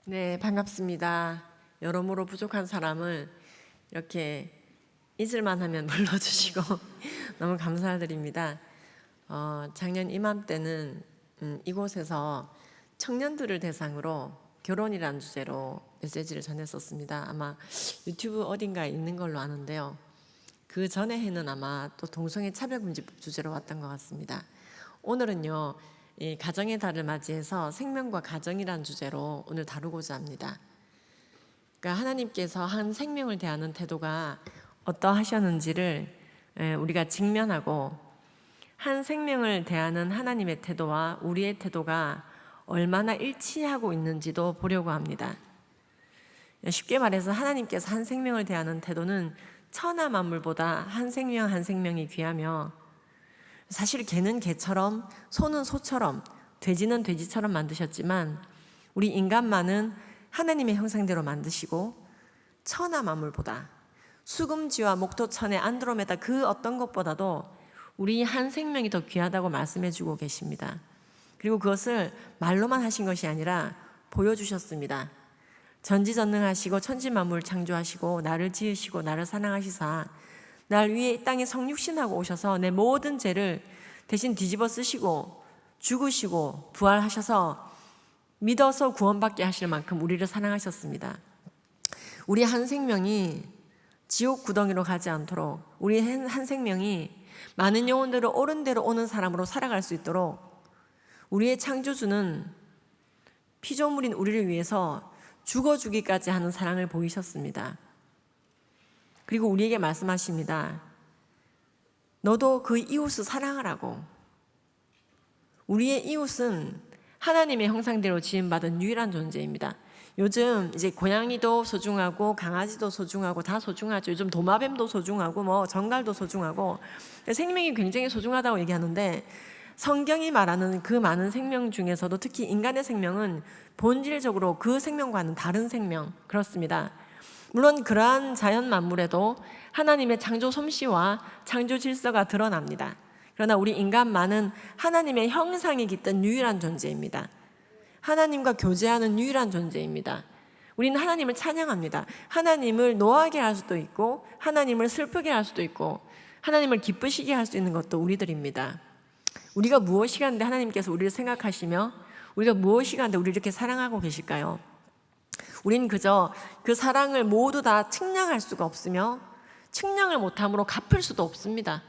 네, 반갑습니다. 여러모로 부족한 사람을 이렇게 잊을만 하면 불러주시고 너무 감사드립니다. 작년 이맘때는 이곳에서 청년들을 대상으로 결혼이라는 주제로 메시지를 전했었습니다. 아마 유튜브 어딘가에 있는 걸로 아는데요. 그 전에 해는 아마 또 동성애 차별금지법 주제로 왔던 것 같습니다. 오늘은요, 이 가정의 달을 맞이해서 생명과 가정이라는 주제로 오늘 다루고자 합니다. 그러니까 하나님께서 한 생명을 대하는 태도가 어떠하셨는지를 우리가 직면하고, 한 생명을 대하는 하나님의 태도와 우리의 태도가 얼마나 일치하고 있는지도 보려고 합니다. 쉽게 말해서 하나님께서 한 생명을 대하는 태도는 천하 만물보다 한 생명 한 생명이 귀하며, 사실 개는 개처럼, 소는 소처럼, 돼지는 돼지처럼 만드셨지만 우리 인간만은 하나님의 형상대로 만드시고 천하 만물보다, 수금지와 목토천의 안드로메다 그 어떤 것보다도 우리 한 생명이 더 귀하다고 말씀해 주고 계십니다. 그리고 그것을 말로만 하신 것이 아니라 보여주셨습니다. 전지전능하시고 천지만물 창조하시고 나를 지으시고 나를 사랑하시사 날 위에 이 땅에 성육신하고 오셔서 내 모든 죄를 대신 뒤집어 쓰시고 죽으시고 부활하셔서 믿어서 구원받게 하실 만큼 우리를 사랑하셨습니다. 우리 한 생명이 지옥 구덩이로 가지 않도록, 우리 한 생명이 많은 영혼들을 옳은 대로 오는 사람으로 살아갈 수 있도록 우리의 창조주는 피조물인 우리를 위해서 죽어주기까지 하는 사랑을 보이셨습니다. 그리고 우리에게 말씀하십니다. 너도 그 이웃을 사랑하라고. 우리의 이웃은 하나님의 형상대로 지음받은 유일한 존재입니다. 요즘 이제 고양이도 소중하고 강아지도 소중하고 다 소중하죠. 요즘 도마뱀도 소중하고 뭐 정갈도 소중하고 생명이 굉장히 소중하다고 얘기하는데, 성경이 말하는 그 많은 생명 중에서도 특히 인간의 생명은 본질적으로 그 생명과는 다른 생명, 그렇습니다. 물론 그러한 자연 만물에도 하나님의 창조 솜씨와 창조 질서가 드러납니다. 그러나 우리 인간만은 하나님의 형상이 깃든 유일한 존재입니다. 하나님과 교제하는 유일한 존재입니다. 우리는 하나님을 찬양합니다. 하나님을 노하게 할 수도 있고 하나님을 슬프게 할 수도 있고 하나님을 기쁘시게 할 수 있는 것도 우리들입니다. 우리가 무엇이 간데 하나님께서 우리를 생각하시며 우리가 무엇이 간데 우리를 이렇게 사랑하고 계실까요? 우리는 그저 그 사랑을 모두 다 측량할 수가 없으며 측량을 못함으로 갚을 수도 없습니다.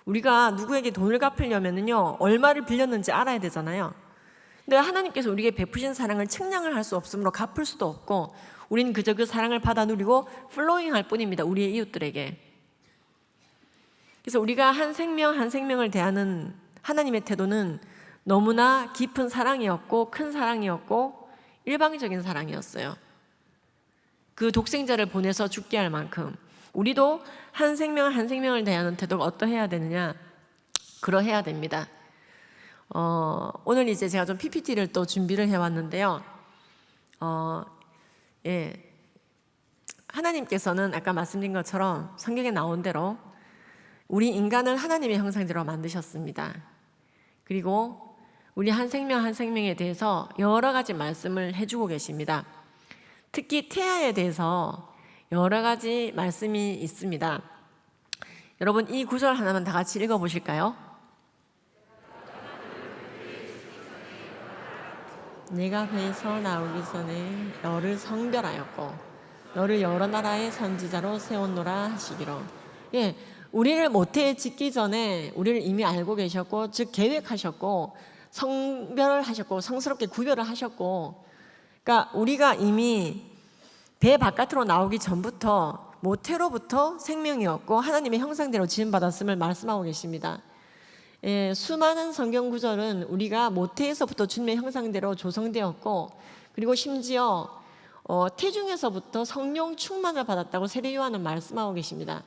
우리가 누구에게 돈을 갚으려면요, 얼마를 빌렸는지 알아야 되잖아요. 근데 하나님께서 우리에게 베푸신 사랑을 측량을 할 수 없으므로 갚을 수도 없고, 우리는 그저 그 사랑을 받아 누리고 플로잉할 뿐입니다. 우리의 이웃들에게. 그래서 우리가 한 생명 한 생명을 대하는 하나님의 태도는 너무나 깊은 사랑이었고 큰 사랑이었고 일방적인 사랑이었어요. 그 독생자를 보내서 죽게 할 만큼 우리도 한 생명 한 생명을 대하는 태도가 어떠해야 되느냐? 그러해야 됩니다. 오늘 이제 제가 좀 PPT를 또 준비를 해왔는데요. 하나님께서는 아까 말씀드린 것처럼 성경에 나온 대로 우리 인간을 하나님의 형상대로 만드셨습니다. 그리고 우리 한 생명 한 생명에 대해서 여러 가지 말씀을 해주고 계십니다. 특히 태아에 대해서 여러 가지 말씀이 있습니다. 여러분, 이 구절 하나만 다 같이 읽어보실까요? 내가 배에서 나오기 전에 너를 성별하였고 너를 여러 나라의 선지자로 세웠노라 하시기로. 우리를 모태에 짓기 전에 우리를 이미 알고 계셨고, 즉 계획하셨고 성별을 하셨고 성스럽게 구별을 하셨고, 그러니까 우리가 이미 배 바깥으로 나오기 전부터 모태로부터 생명이었고 하나님의 형상대로 지음받았음을 말씀하고 계십니다. 수많은 성경 구절은 우리가 모태에서부터 주님의 형상대로 조성되었고, 그리고 심지어 태중에서부터 성령 충만을 받았다고 세례 요한은 말씀하고 계십니다.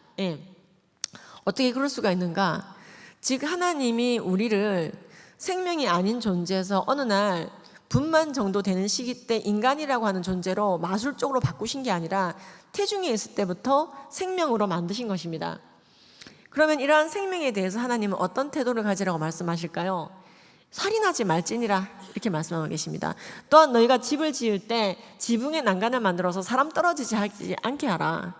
어떻게 그럴 수가 있는가? 즉 하나님이 우리를 생명이 아닌 존재에서 어느 날 분만 정도 되는 시기 때 인간이라고 하는 존재로 마술적으로 바꾸신 게 아니라 태중에 있을 때부터 생명으로 만드신 것입니다. 그러면 이러한 생명에 대해서 하나님은 어떤 태도를 가지라고 말씀하실까요? 살인하지 말지니라 이렇게 말씀하고 계십니다. 또한 너희가 집을 지을 때 지붕에 난간을 만들어서 사람 떨어지지 않게 하라.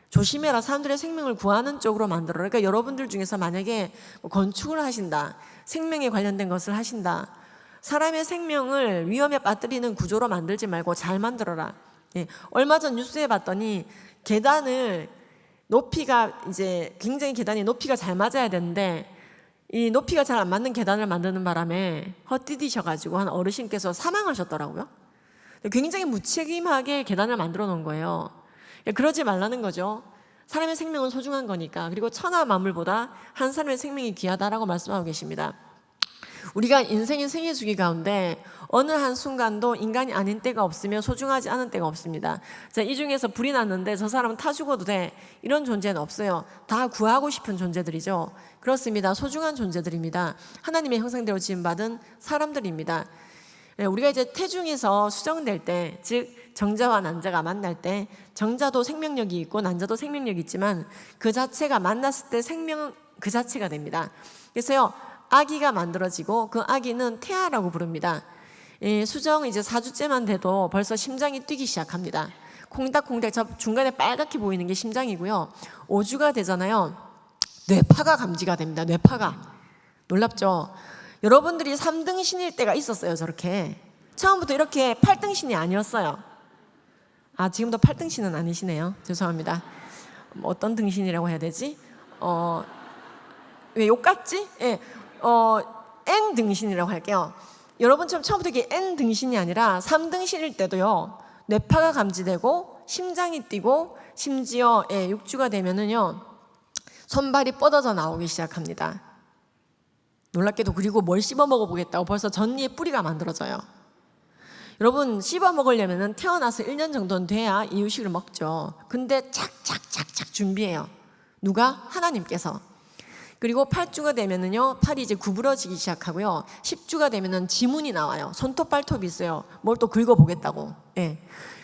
조심해라. 사람들의 생명을 구하는 쪽으로 만들어라. 그러니까 여러분들 중에서 만약에 건축을 하신다, 생명에 관련된 것을 하신다, 사람의 생명을 위험에 빠뜨리는 구조로 만들지 말고 잘 만들어라. 예, 얼마 전 뉴스에 봤더니 계단을 높이가 이제 굉장히 계단이 높이가 잘 맞아야 되는데 이 높이가 잘 안 맞는 계단을 만드는 바람에 헛디디셔가지고 한 어르신께서 사망하셨더라고요. 굉장히 무책임하게 계단을 만들어 놓은 거예요. 그러지 말라는 거죠. 사람의 생명은 소중한 거니까. 그리고 천하 만물보다 한 사람의 생명이 귀하다라고 말씀하고 계십니다. 우리가 인생의 생애주기 가운데 어느 한순간도 인간이 아닌 때가 없으며 소중하지 않은 때가 없습니다. 자, 이 중에서 불이 났는데 저 사람은 타 죽어도 돼, 이런 존재는 없어요. 다 구하고 싶은 존재들이죠. 그렇습니다. 소중한 존재들입니다. 하나님의 형상대로 지음받은 사람들입니다. 우리가 이제 태중에서 수정될 때, 즉 정자와 난자가 만날 때, 정자도 생명력이 있고 난자도 생명력이 있지만 그 자체가 만났을 때 생명 그 자체가 됩니다. 그래서요, 아기가 만들어지고 그 아기는 태아라고 부릅니다. 수정 이제 4주째만 돼도 벌써 심장이 뛰기 시작합니다. 콩닥콩닥. 저 중간에 빨갛게 보이는 게 심장이고요. 5주가 되잖아요. 뇌파가 감지가 됩니다. 뇌파가. 놀랍죠? 여러분들이 3등신일 때가 있었어요. 저렇게 처음부터 이렇게 8등신이 아니었어요. 아, 지금도 8등신은 아니시네요. 죄송합니다. 어떤 등신이라고 해야 되지? 왜 욕 같지? 예. N등신이라고 할게요. 여러분처럼 처음부터 이게 N등신이 아니라 3등신일 때도요, 뇌파가 감지되고 심장이 뛰고 심지어 6주가 되면은요, 손발이 뻗어져 나오기 시작합니다. 놀랍게도. 그리고 뭘 씹어 먹어보겠다고 벌써 전이의 뿌리가 만들어져요. 여러분, 씹어 먹으려면 태어나서 1년 정도는 돼야 이유식을 먹죠. 근데 착착착착 준비해요. 누가? 하나님께서. 그리고 8주가 되면은요, 팔이 이제 구부러지기 시작하고요, 10주가 되면은 지문이 나와요. 손톱 발톱이 있어요. 뭘 또 긁어보겠다고. 예.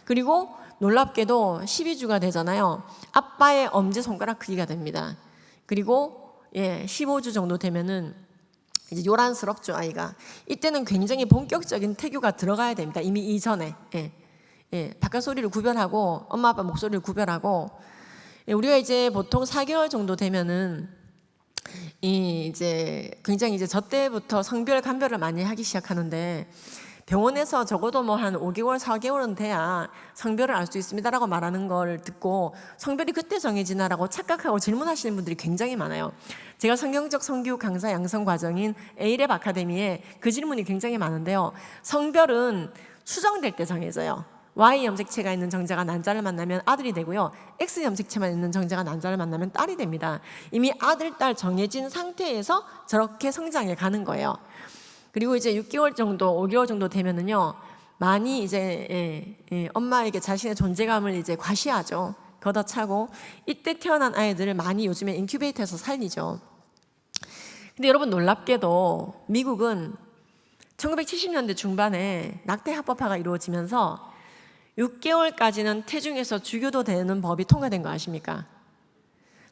그리고 놀랍게도 12주가 되잖아요. 아빠의 엄지손가락 크기가 됩니다. 그리고 15주 정도 되면은 이제 요란스럽죠, 아이가. 이때는 굉장히 본격적인 태교가 들어가야 됩니다. 이미 이전에. 바깥 소리를 구별하고 엄마 아빠 목소리를 구별하고. 우리가 이제 보통 4개월 정도 되면은 이제 굉장히 이제 저 때부터 성별 감별을 많이 하기 시작하는데, 병원에서 적어도 뭐 한 5개월, 4개월은 돼야 성별을 알 수 있습니다라고 말하는 걸 듣고 성별이 그때 정해지나라고 착각하고 질문하시는 분들이 굉장히 많아요. 제가 성경적 성교육 강사 양성 과정인 A랩 아카데미에 그 질문이 굉장히 많은데요. 성별은 수정될 때 정해져요. Y 염색체가 있는 정자가 난자를 만나면 아들이 되고요, X 염색체만 있는 정자가 난자를 만나면 딸이 됩니다. 이미 아들, 딸 정해진 상태에서 저렇게 성장해 가는 거예요. 그리고 이제 6개월 정도, 5개월 정도 되면은요, 많이 이제 엄마에게 자신의 존재감을 이제 과시하죠. 걷어차고. 이때 태어난 아이들을 많이 요즘에 인큐베이터에서 살리죠. 근데 여러분, 놀랍게도 미국은 1970년대 중반에 낙태 합법화가 이루어지면서 6개월까지는 태중에서 주교도 되는 법이 통과된 거 아십니까?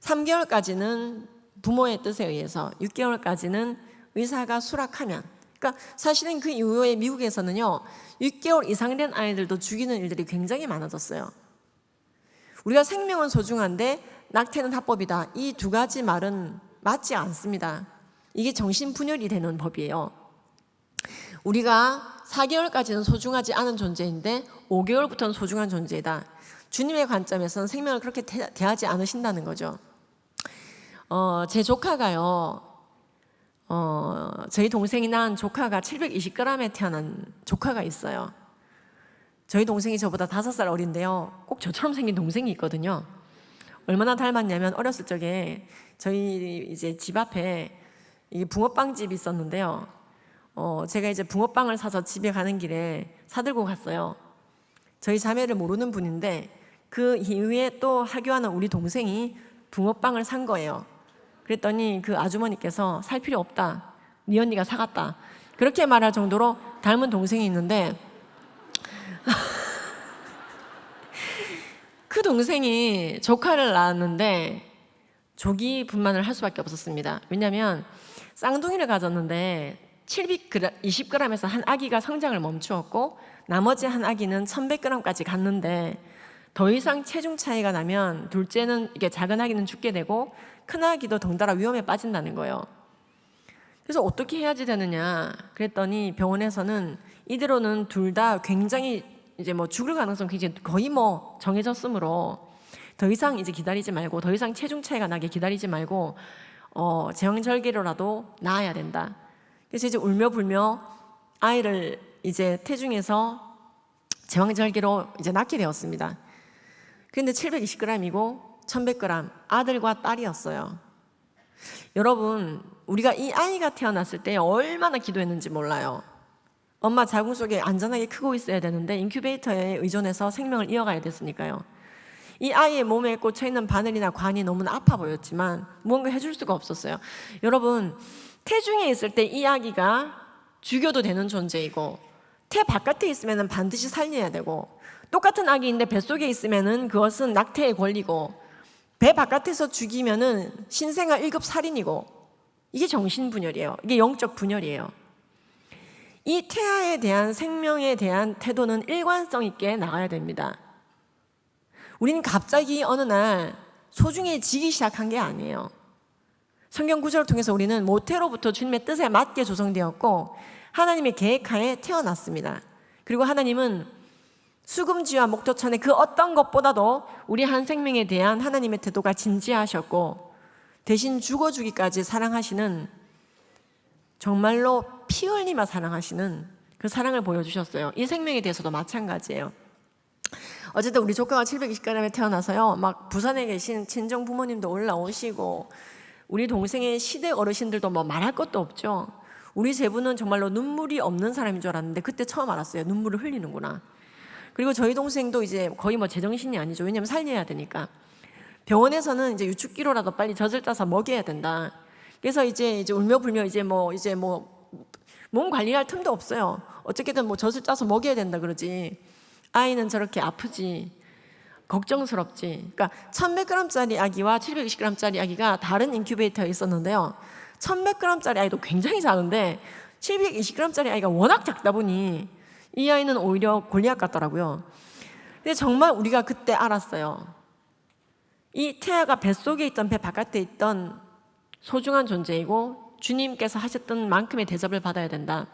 3개월까지는 부모의 뜻에 의해서, 6개월까지는 의사가 수락하면. 그러니까 사실은 그 이후에 미국에서는요, 6개월 이상 된 아이들도 죽이는 일들이 굉장히 많아졌어요. 우리가 생명은 소중한데 낙태는 합법이다, 이 두 가지 말은 맞지 않습니다. 이게 정신분열이 되는 법이에요. 우리가 4개월까지는 소중하지 않은 존재인데 5개월부터는 소중한 존재이다. 주님의 관점에서는 생명을 그렇게 대하지 않으신다는 거죠. 제 조카가요, 저희 동생이 낳은 조카가 720g에 태어난 조카가 있어요. 저희 동생이 저보다 5살 어린데요, 꼭 저처럼 생긴 동생이 있거든요. 얼마나 닮았냐면, 어렸을 적에 저희 이제 집 앞에 이 붕어빵집이 있었는데요, 제가 이제 붕어빵을 사서 집에 가는 길에 사들고 갔어요. 저희 자매를 모르는 분인데 그 이후에 또 하교하는 우리 동생이 붕어빵을 산 거예요. 그랬더니 그 아주머니께서 살 필요 없다, 네 언니가 사갔다, 그렇게 말할 정도로 닮은 동생이 있는데 그 동생이 조카를 낳았는데 조기 분만을 할 수밖에 없었습니다. 왜냐하면 쌍둥이를 가졌는데 720g에서 한 아기가 성장을 멈추었고 나머지 한 아기는 1100g까지 갔는데 더 이상 체중 차이가 나면 둘째는 이게 작은 아기는 죽게 되고 큰 아기도 덩달아 위험에 빠진다는 거예요. 그래서 어떻게 해야지 되느냐 그랬더니 병원에서는 이대로는 둘 다 굉장히 이제 뭐 죽을 가능성 굉장히 거의 뭐 정해졌으므로 더 이상 이제 기다리지 말고 더 이상 체중 차이가 나게 기다리지 말고 제왕절개로라도 낳아야 된다. 그래서 이제 울며 불며 아이를 이제 태중에서 제왕절개로 이제 낳게 되었습니다. 그런데 720g이고 1100g 아들과 딸이었어요. 여러분, 우리가 이 아이가 태어났을 때 얼마나 기도했는지 몰라요. 엄마 자궁 속에 안전하게 크고 있어야 되는데 인큐베이터에 의존해서 생명을 이어가야 됐으니까요. 이 아이의 몸에 꽂혀있는 바늘이나 관이 너무나 아파 보였지만 무언가 해줄 수가 없었어요. 여러분, 태중에 있을 때 이 아기가 죽여도 되는 존재이고 태 바깥에 있으면 반드시 살려야 되고 똑같은 아기인데 뱃속에 있으면 그것은 낙태의 권리고 배 바깥에서 죽이면 신생아 1급 살인이고 이게 정신분열이에요. 이게 영적 분열이에요. 이 태아에 대한 생명에 대한 태도는 일관성 있게 나가야 됩니다. 우리는 갑자기 어느 날 소중해지기 시작한 게 아니에요. 성경 구절을 통해서 우리는 모태로부터 주님의 뜻에 맞게 조성되었고 하나님의 계획하에 태어났습니다. 그리고 하나님은 수금지와 목토천의 그 어떤 것보다도 우리 한 생명에 대한 하나님의 태도가 진지하셨고 대신 죽어주기까지 사랑하시는 정말로 피 흘리며 사랑하시는 그 사랑을 보여주셨어요. 이 생명에 대해서도 마찬가지예요. 어쨌든 우리 조카가 720g에 태어나서요 막 부산에 계신 친정 부모님도 올라오시고 우리 동생의 시댁 어르신들도 뭐 말할 것도 없죠. 우리 제부는 정말로 눈물이 없는 사람인 줄 알았는데 그때 처음 알았어요. 눈물을 흘리는구나. 그리고 저희 동생도 이제 거의 뭐 제정신이 아니죠. 왜냐면 살려야 되니까. 병원에서는 이제 유축기로라도 빨리 젖을 짜서 먹여야 된다. 그래서 이제 울며 불며 이제 뭐 몸 관리할 틈도 없어요. 어떻게든 뭐 젖을 짜서 먹여야 된다 그러지. 아이는 저렇게 아프지. 걱정스럽지. 그러니까 1100g짜리 아기와 720g짜리 아기가 다른 인큐베이터에 있었는데요. 1100g짜리 아이도 굉장히 작은데 720g짜리 아이가 워낙 작다 보니 이 아이는 오히려 골리앗 같더라고요. 근데 정말 우리가 그때 알았어요. 이 태아가 뱃속에 있던 배 바깥에 있던 소중한 존재이고 주님께서 하셨던 만큼의 대접을 받아야 된다.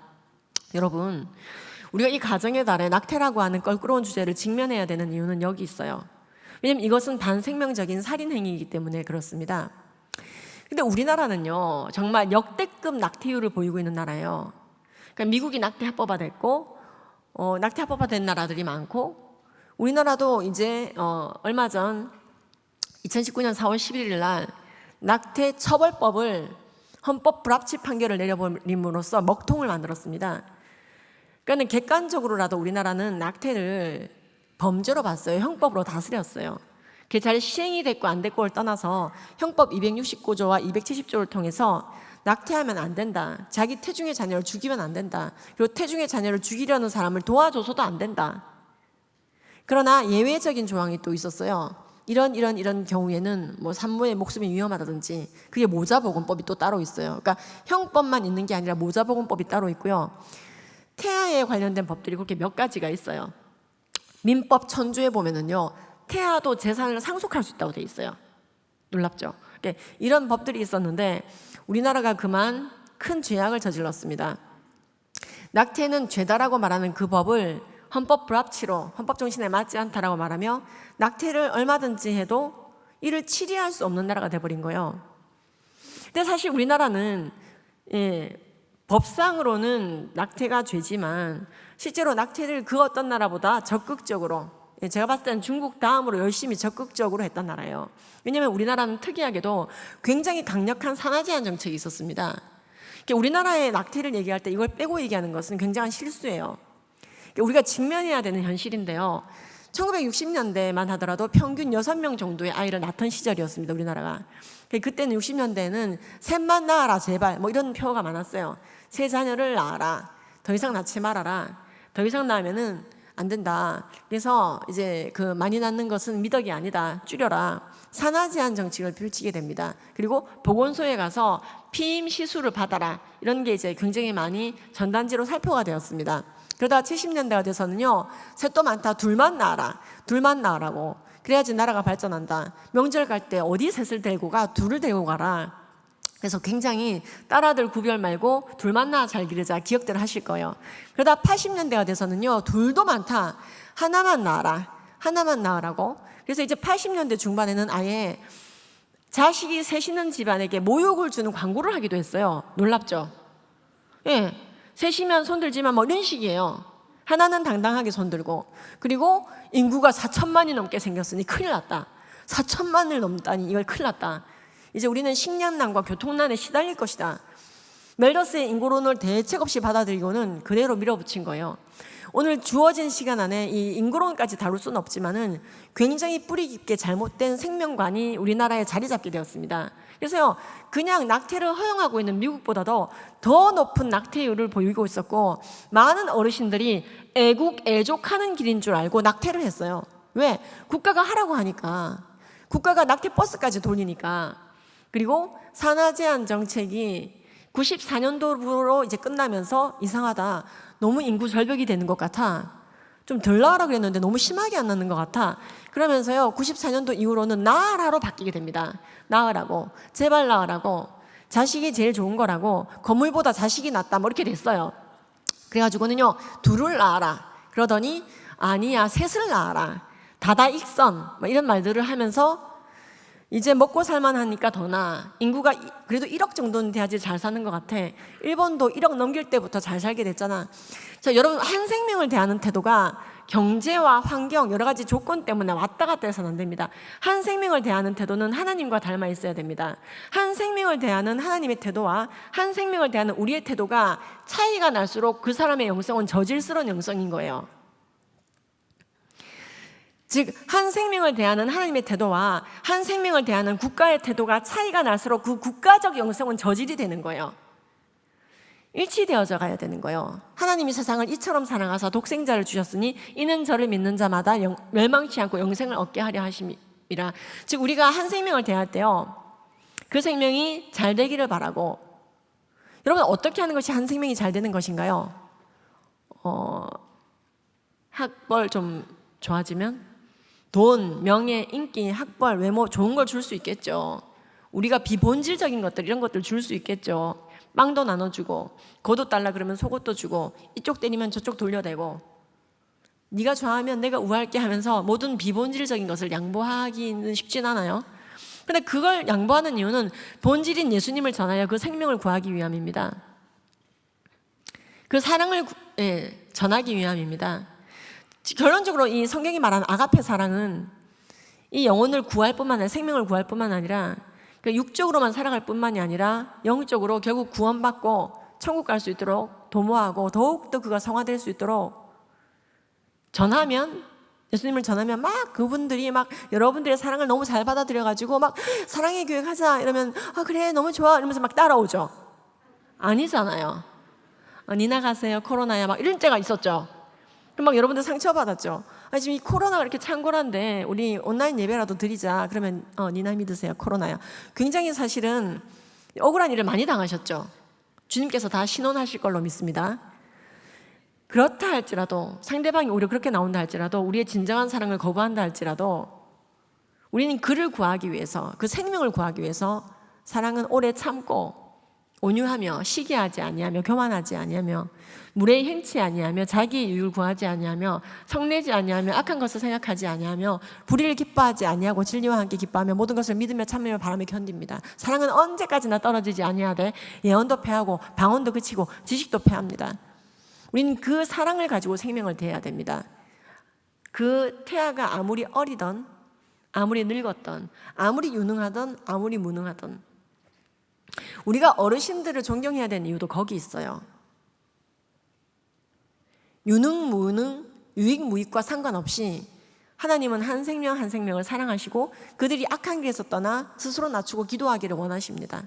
여러분, 우리가 이 가정의 달에 낙태라고 하는 껄끄러운 주제를 직면해야 되는 이유는 여기 있어요. 왜냐하면 이것은 반생명적인 살인 행위이기 때문에 그렇습니다. 근데 우리나라는요 정말 역대급 낙태율을 보이고 있는 나라예요. 그러니까 미국이 낙태 합법화됐고 낙태 합법화된 나라들이 많고 우리나라도 이제 얼마 전 2019년 4월 11일 날 낙태 처벌법을 헌법 불합치 판결을 내려버림으로써 먹통을 만들었습니다. 그러니까 객관적으로라도 우리나라는 낙태를 범죄로 봤어요. 형법으로 다스렸어요. 그게 잘 시행이 됐고 안 됐고를 떠나서 형법 269조와 270조를 통해서 낙태하면 안 된다. 자기 태중의 자녀를 죽이면 안 된다. 그리고 태중의 자녀를 죽이려는 사람을 도와줘서도 안 된다. 그러나 예외적인 조항이 또 있었어요. 이런 경우에는 뭐 산모의 목숨이 위험하다든지 그게 모자보건법이 또 따로 있어요. 그러니까 형법만 있는 게 아니라 모자보건법이 따로 있고요. 태아에 관련된 법들이 그렇게 몇 가지가 있어요. 민법 천조에 보면은요 태아도 재산을 상속할 수 있다고 돼 있어요. 놀랍죠? 그러니까 이런 법들이 있었는데 우리나라가 그만 큰 죄악을 저질렀습니다. 낙태는 죄다라고 말하는 그 법을 헌법 불합치로 헌법 정신에 맞지 않다라고 말하며 낙태를 얼마든지 해도 이를 치리할 수 없는 나라가 돼버린 거예요. 근데 사실 우리나라는 법상으로는 낙태가 죄지만 실제로 낙태를 그 어떤 나라보다 적극적으로 제가 봤을 때는 중국 다음으로 열심히 적극적으로 했던 나라예요. 왜냐하면 우리나라는 특이하게도 굉장히 강력한 산하 제한 정책이 있었습니다. 우리나라의 낙태를 얘기할 때 이걸 빼고 얘기하는 것은 굉장한 실수예요. 우리가 직면해야 되는 현실인데요. 1960년대만 하더라도 평균 6명 정도의 아이를 낳던 시절이었습니다. 우리나라가. 그때는 60년대에는 셋만 낳아라 제발 뭐 이런 표가 많았어요. 세 자녀를 낳아라. 더 이상 낳지 말아라. 더 이상 낳으면은 안 된다. 그래서 이제 그 많이 낳는 것은 미덕이 아니다. 줄여라. 산하 제한 정책을 펼치게 됩니다. 그리고 보건소에 가서 피임 시술을 받아라. 이런 게 이제 굉장히 많이 전단지로 살포가 되었습니다. 그러다가 70년대가 돼서는요, 셋도 많다. 둘만 낳아라. 둘만 낳으라고. 그래야지 나라가 발전한다. 명절 갈 때 어디 셋을 데리고 가? 둘을 데리고 가라. 그래서 굉장히 딸아들 구별 말고 둘만 낳아 잘 기르자 기억들 하실 거예요. 그러다 80년대가 돼서는요, 둘도 많다. 하나만 낳아라. 하나만 낳으라고. 그래서 이제 80년대 중반에는 아예 자식이 셋이는 집안에게 모욕을 주는 광고를 하기도 했어요. 놀랍죠? 예. 셋이면 손들지만 뭐 이런 식이에요. 하나는 당당하게 손들고. 그리고 인구가 4천만이 넘게 생겼으니 큰일 났다. 4천만을 넘다니 이걸 큰일 났다. 이제 우리는 식량난과 교통난에 시달릴 것이다. 멜더스의 인구론을 대책 없이 받아들이고는 그대로 밀어붙인 거예요. 오늘 주어진 시간 안에 이 인구론까지 다룰 수는 없지만은 굉장히 뿌리 깊게 잘못된 생명관이 우리나라에 자리 잡게 되었습니다. 그래서요, 그냥 낙태를 허용하고 있는 미국보다도 더 높은 낙태율을 보이고 있었고, 많은 어르신들이 애국 애족하는 길인 줄 알고 낙태를 했어요. 왜? 국가가 하라고 하니까. 국가가 낙태 버스까지 돌리니까. 그리고 산하 제한 정책이 94년도로 이제 끝나면서 이상하다. 너무 인구 절벽이 되는 것 같아. 좀 덜 나으라 그랬는데 너무 심하게 안 낳는 것 같아. 그러면서요, 94년도 이후로는 낳으라로 바뀌게 됩니다. 낳으라고. 제발 낳으라고. 자식이 제일 좋은 거라고. 건물보다 자식이 낫다. 뭐 이렇게 됐어요. 그래가지고는요, 둘을 낳아라. 그러더니 아니야, 셋을 낳아라. 다다익선. 뭐 이런 말들을 하면서 이제 먹고 살만하니까 더 나아. 인구가 그래도 1억 정도는 돼야지 잘 사는 것 같아. 일본도 1억 넘길 때부터 잘 살게 됐잖아. 자, 여러분, 한 생명을 대하는 태도가 경제와 환경 여러 가지 조건 때문에 왔다 갔다 해서는 안 됩니다. 한 생명을 대하는 태도는 하나님과 닮아 있어야 됩니다. 한 생명을 대하는 하나님의 태도와 한 생명을 대하는 우리의 태도가 차이가 날수록 그 사람의 영성은 저질스러운 영성인 거예요. 즉, 한 생명을 대하는 하나님의 태도와 한 생명을 대하는 국가의 태도가 차이가 날수록 그 국가적 영성은 저질이 되는 거예요. 일치되어져 가야 되는 거예요. 하나님이 세상을 이처럼 사랑하사 독생자를 주셨으니 이는 저를 믿는 자마다 멸망치 않고 영생을 얻게 하려 하심이라. 즉, 우리가 한 생명을 대할 때요, 그 생명이 잘 되기를 바라고. 여러분, 어떻게 하는 것이 한 생명이 잘 되는 것인가요? 학벌 좀 좋아지면? 돈, 명예, 인기, 학벌, 외모 좋은 걸 줄 수 있겠죠. 우리가 비본질적인 것들 이런 것들 줄 수 있겠죠. 빵도 나눠주고 겉옷 달라 그러면 속옷도 주고 이쪽 때리면 저쪽 돌려대고 네가 좋아하면 내가 우할게 하면서 모든 비본질적인 것을 양보하기는 쉽진 않아요. 그런데 그걸 양보하는 이유는 본질인 예수님을 전하여 그 생명을 구하기 위함입니다. 그 사랑을 전하기 위함입니다. 결론적으로 이 성경이 말하는 아가페 사랑은 이 영혼을 구할 뿐만 아니라 생명을 구할 뿐만 아니라 육적으로만 살아갈 뿐만이 아니라 영적으로 결국 구원받고 천국 갈 수 있도록 도모하고 더욱더 그가 성화될 수 있도록 전하면, 예수님을 전하면 막 그분들이 막 여러분들의 사랑을 너무 잘 받아들여가지고 막 사랑의 교회 가자 이러면 아 그래 너무 좋아 이러면서 막 따라오죠. 아니잖아요. 니나 가세요 코로나야 막 이런 때가 있었죠. 그럼 막 여러분들 상처받았죠. 아, 지금 이 코로나가 이렇게 창궐한데 우리 온라인 예배라도 드리자. 그러면 니나 믿으세요 코로나야. 굉장히 사실은 억울한 일을 많이 당하셨죠. 주님께서 다 신원하실 걸로 믿습니다. 그렇다 할지라도, 상대방이 오히려 그렇게 나온다 할지라도, 우리의 진정한 사랑을 거부한다 할지라도 우리는 그를 구하기 위해서, 그 생명을 구하기 위해서 사랑은 오래 참고 온유하며 시기하지 아니하며 교만하지 아니하며 무례히 행치 아니하며 자기의 유익을 구하지 아니하며 성내지 아니하며 악한 것을 생각하지 아니하며 불의를 기뻐하지 아니하고 진리와 함께 기뻐하며 모든 것을 믿으며 참으며 바라며 견딥니다. 사랑은 언제까지나 떨어지지 아니하되 예언도 패하고 방언도 그치고 지식도 패합니다. 우리는 그 사랑을 가지고 생명을 대해야 됩니다. 그 태아가 아무리 어리던 아무리 늙었던 아무리 유능하던 아무리 무능하던 우리가 어르신들을 존경해야 되는 이유도 거기 있어요. 유능, 무능, 유익, 무익과 상관없이 하나님은 한 생명 한 생명을 사랑하시고 그들이 악한 길에서 떠나 스스로 낮추고 기도하기를 원하십니다.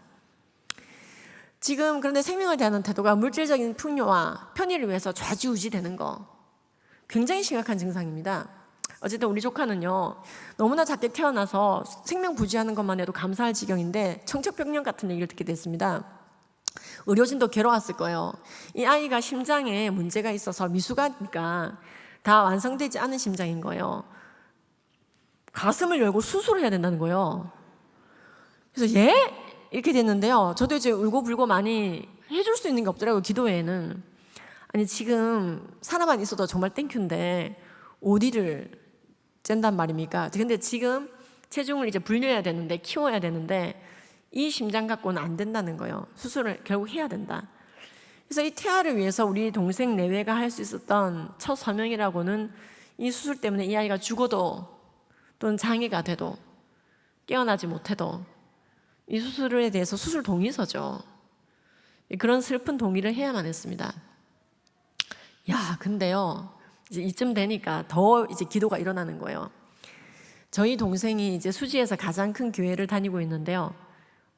지금 그런데 생명을 대하는 태도가 물질적인 풍요와 편의를 위해서 좌지우지 되는 거 굉장히 심각한 증상입니다. 어쨌든 우리 조카는요, 너무나 작게 태어나서 생명 부지하는 것만 해도 감사할 지경인데 청첩병력 같은 얘기를 듣게 됐습니다. 의료진도 괴로웠을 거예요. 이 아이가 심장에 문제가 있어서 미숙하니까 다 완성되지 않은 심장인 거예요. 가슴을 열고 수술을 해야 된다는 거예요. 그래서 예? 이렇게 됐는데요. 저도 이제 울고불고 많이 해줄 수 있는 게 없더라고요. 기도회에는. 아니 지금 사람만 있어도 정말 땡큐인데 어디를 짠단 말입니까? 근데 지금 체중을 이제 불려야 되는데, 키워야 되는데 이 심장 갖고는 안 된다는 거예요. 수술을 결국 해야 된다. 그래서 이 태아를 위해서 우리 동생 내외가 할 수 있었던 첫 사명이라고는 이 수술 때문에 이 아이가 죽어도 또는 장애가 돼도 깨어나지 못해도 이 수술에 대해서 수술 동의서죠. 그런 슬픈 동의를 해야만 했습니다. 야, 근데요, 이제 이쯤 되니까 더 이제 기도가 일어나는 거예요. 저희 동생이 이제 수지에서 가장 큰 교회를 다니고 있는데요.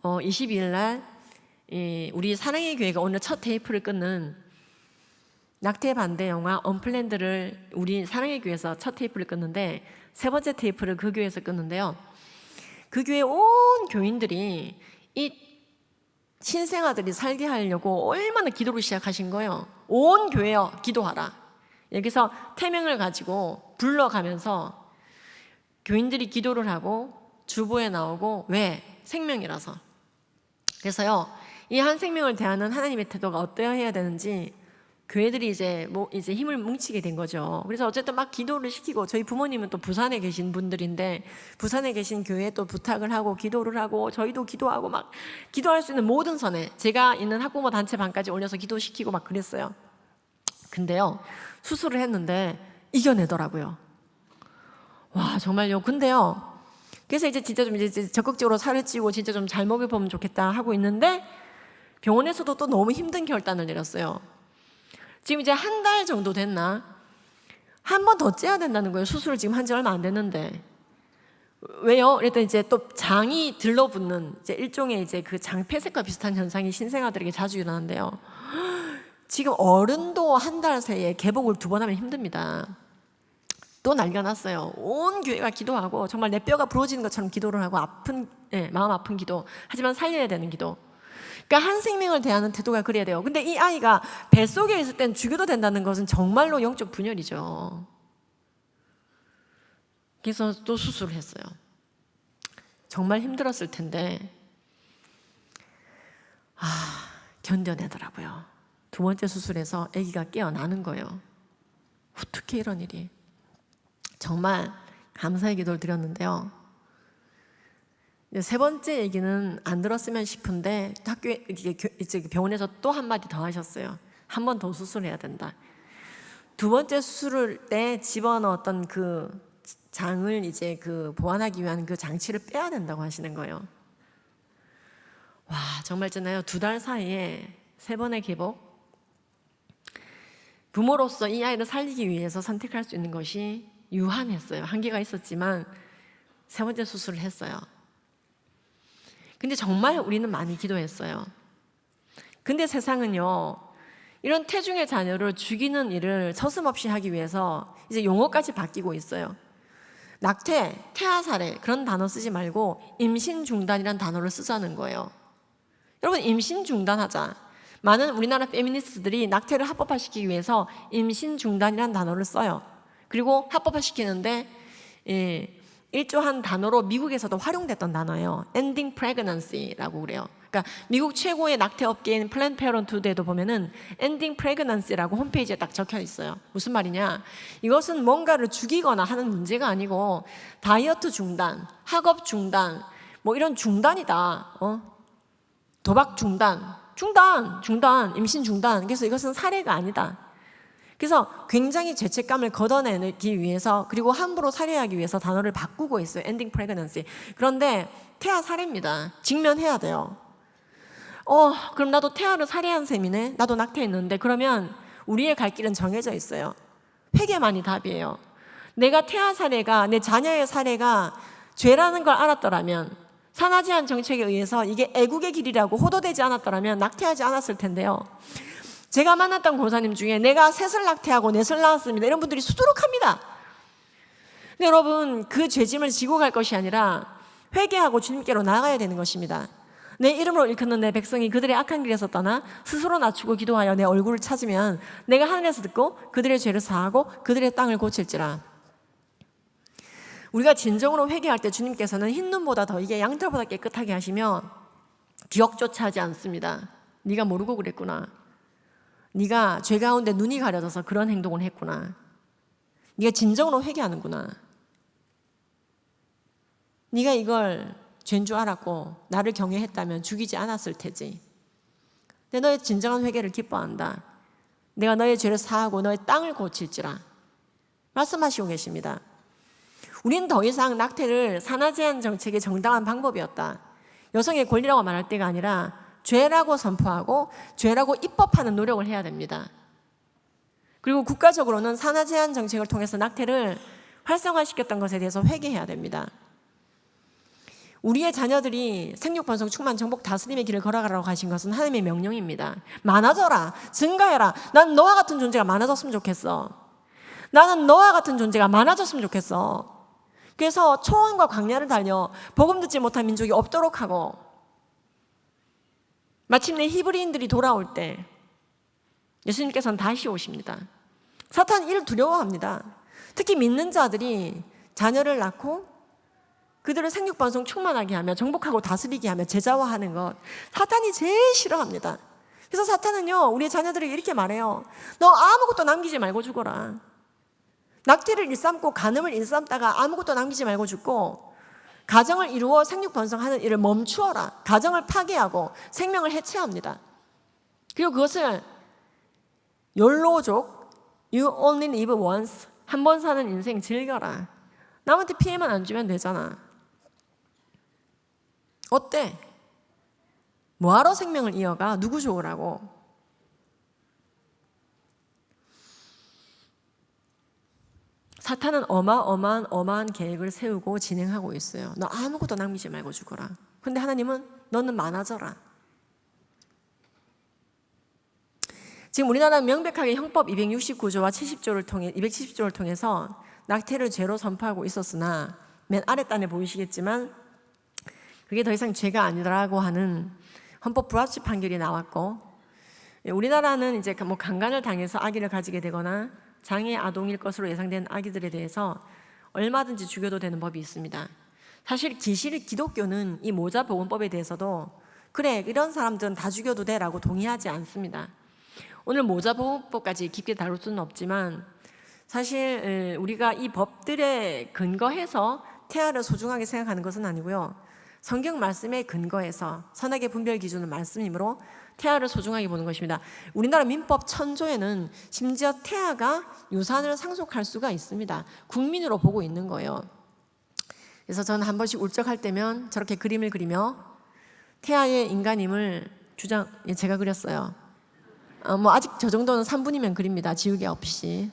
22일 날 우리 사랑의 교회가 오늘 첫 테이프를 끊는 낙태 반대 영화 언플랜드를 우리 사랑의 교회에서 첫 테이프를 끊는데 세 번째 테이프를 그 교회에서 끊는데요. 그 교회 온 교인들이 이 신생아들이 살게 하려고 얼마나 기도를 시작하신 거예요. 온 교회여 기도하라. 여기서 태명을 가지고 불러가면서 교인들이 기도를 하고 주보에 나오고 왜? 생명이라서. 그래서요, 이 한 생명을 대하는 하나님의 태도가 어떠해야 되는지 교회들이 이제 힘을 뭉치게 된 거죠. 그래서 어쨌든 막 기도를 시키고, 저희 부모님은 또 부산에 계신 분들인데 부산에 계신 교회에 또 부탁을 하고 기도를 하고 저희도 기도하고 막 기도할 수 있는 모든 선에 제가 있는 학부모 단체 방까지 올려서 기도시키고 막 그랬어요. 근데요, 수술을 했는데 이겨내더라고요. 와, 정말요. 근데요, 그래서 이제 진짜 좀 이제 적극적으로 살을 찌우고 진짜 좀 잘 먹여보면 좋겠다 하고 있는데 병원에서도 또 너무 힘든 결단을 내렸어요. 지금 이제 한 달 정도 됐나? 한 번 더 째야 된다는 거예요. 수술을 지금 한 지 얼마 안 됐는데. 왜요? 그랬더니 이제 또 장이 들러붙는 이제 일종의 이제 그 장폐색과 비슷한 현상이 신생아들에게 자주 일어나는데요. 지금 어른도 한 달 새에 개복을 2번 하면 힘듭니다. 또 난리가 났어요. 온 교회가 기도하고 정말 내 뼈가 부러지는 것처럼 기도를 하고 마음 아픈 기도. 하지만 살려야 되는 기도. 그러니까 한 생명을 대하는 태도가 그래야 돼요. 근데 이 아이가 뱃속에 있을 땐 죽여도 된다는 것은 정말로 영적 분열이죠. 그래서 또 수술을 했어요. 정말 힘들었을 텐데 견뎌내더라고요. 2번째 수술에서 아기가 깨어나는 거예요. 어떻게 이런 일이. 정말 감사의 기도를 드렸는데요. 3번째 얘기는 안 들었으면 싶은데 학교에 이제 병원에서 또 한마디 더 하셨어요. 한 번 더 수술해야 된다. 2번째 수술을 때 집어넣었던 그 장을 이제 그 보완하기 위한 그 장치를 빼야 된다고 하시는 거예요. 와, 정말 있잖아요. 2달 사이에 3번의 개복. 부모로서 이 아이를 살리기 위해서 선택할 수 있는 것이 유한했어요. 한계가 있었지만 3번째 수술을 했어요. 근데 정말 우리는 많이 기도했어요. 근데 세상은요, 이런 태중의 자녀를 죽이는 일을 서슴없이 하기 위해서 이제 용어까지 바뀌고 있어요. 낙태, 태아살해 그런 단어 쓰지 말고 임신 중단이라는 단어를 쓰자는 거예요. 여러분, 임신 중단하자. 많은 우리나라 페미니스트들이 낙태를 합법화시키기 위해서 임신 중단이라는 단어를 써요. 그리고 합법화시키는데 일조한 단어로 미국에서도 활용됐던 단어예요. Ending Pregnancy라고 그래요. 그러니까 미국 최고의 낙태 업계인 플랜드 페어런트후드에도 보면은 Ending Pregnancy라고 홈페이지에 딱 적혀 있어요. 무슨 말이냐? 이것은 뭔가를 죽이거나 하는 문제가 아니고 다이어트 중단, 학업 중단, 뭐 이런 중단이다. 도박 중단, 임신 중단. 그래서 이것은 살해가 아니다. 그래서 굉장히 죄책감을 걷어내기 위해서, 그리고 함부로 살해하기 위해서 단어를 바꾸고 있어요. 엔딩 프레그넌시. 그런데 태아 살해입니다. 직면해야 돼요. 그럼 나도 태아를 살해한 셈이네. 나도 낙태했는데. 그러면 우리의 갈 길은 정해져 있어요. 회개만이 답이에요. 내가 태아 살해가, 내 자녀의 살해가 죄라는 걸 알았더라면, 산하제한 정책에 의해서 이게 애국의 길이라고 호도되지 않았더라면 낙태하지 않았을 텐데요. 제가 만났던 권사님 중에 내가 셋을 낙태하고 넷을 낳았습니다 이런 분들이 수두룩합니다. 근데 여러분, 그 죄짐을 지고 갈 것이 아니라 회개하고 주님께로 나아가야 되는 것입니다. 내 이름으로 일컫는 내 백성이 그들의 악한 길에서 떠나 스스로 낮추고 기도하여 내 얼굴을 찾으면 내가 하늘에서 듣고 그들의 죄를 사하고 그들의 땅을 고칠지라. 우리가 진정으로 회개할 때 주님께서는 흰 눈보다 더 이게 양털보다 깨끗하게 하시며 기억조차 하지 않습니다. 네가 모르고 그랬구나. 네가 죄 가운데 눈이 가려져서 그런 행동을 했구나. 네가 진정으로 회개하는구나. 네가 이걸 죄인 줄 알았고 나를 경외했다면 죽이지 않았을 테지. 근데 너의 진정한 회개를 기뻐한다. 내가 너의 죄를 사하고 너의 땅을 고칠지라 말씀하시고 계십니다. 우리는 더 이상 낙태를 산하제한 정책의 정당한 방법이었다, 여성의 권리라고 말할 때가 아니라 죄라고 선포하고 죄라고 입법하는 노력을 해야 됩니다. 그리고 국가적으로는 산하제한 정책을 통해서 낙태를 활성화시켰던 것에 대해서 회개해야 됩니다. 우리의 자녀들이 생육번성 충만 정복 다스림의 길을 걸어가라고 하신 것은 하나님의 명령입니다. 많아져라, 증가해라. 난 너와 같은 존재가 많아졌으면 좋겠어. 나는 너와 같은 존재가 많아졌으면 좋겠어. 그래서 초원과 광야를 달려 복음 듣지 못한 민족이 없도록 하고, 마침내 히브리인들이 돌아올 때 예수님께서는 다시 오십니다. 사탄 이를 두려워합니다. 특히 믿는 자들이 자녀를 낳고 그들을 생육번성 충만하게 하며 정복하고 다스리게 하며 제자화하는 것, 사탄이 제일 싫어합니다. 그래서 사탄은요, 우리의 자녀들에게 이렇게 말해요. 너 아무것도 남기지 말고 죽어라. 낙태를 일삼고 간음을 일삼다가 아무것도 남기지 말고 죽고, 가정을 이루어 생육번성하는 일을 멈추어라. 가정을 파괴하고 생명을 해체합니다. 그리고 그것을 욜로족, You only live once, 한 번 사는 인생 즐겨라. 남한테 피해만 안 주면 되잖아. 어때? 뭐하러 생명을 이어가? 누구 좋으라고? 사탄은 어마어마한 계획을 세우고 진행하고 있어요. 너 아무것도 남기지 말고 죽어라. 근데 하나님은 너는 많아져라. 지금 우리나라는 명백하게 형법 269조와 270조를 통해서 낙태를 죄로 선포하고 있었으나, 맨 아랫단에 보이시겠지만 그게 더 이상 죄가 아니라고 하는 헌법 불합치 판결이 나왔고, 우리나라는 이제 뭐 강간을 당해서 아기를 가지게 되거나 장애 아동일 것으로 예상되는 아기들에 대해서 얼마든지 죽여도 되는 법이 있습니다. 사실 기독교는 이 모자보건법에 대해서도 그래, 이런 사람들은 다 죽여도 돼라고 동의하지 않습니다. 오늘 모자보건법까지 깊게 다룰 수는 없지만, 사실 우리가 이 법들에 근거해서 태아를 소중하게 생각하는 것은 아니고요, 성경 말씀에 근거해서 선악의 분별 기준은 말씀이므로 태아를 소중하게 보는 것입니다. 우리나라 민법 1000조에는 심지어 태아가 유산을 상속할 수가 있습니다. 국민으로 보고 있는 거예요. 그래서 저는 한 번씩 울적할 때면 저렇게 그림을 그리며 태아의 인간임을 제가 그렸어요. 뭐 아직 저 정도는 3분이면 그립니다. 지우개 없이.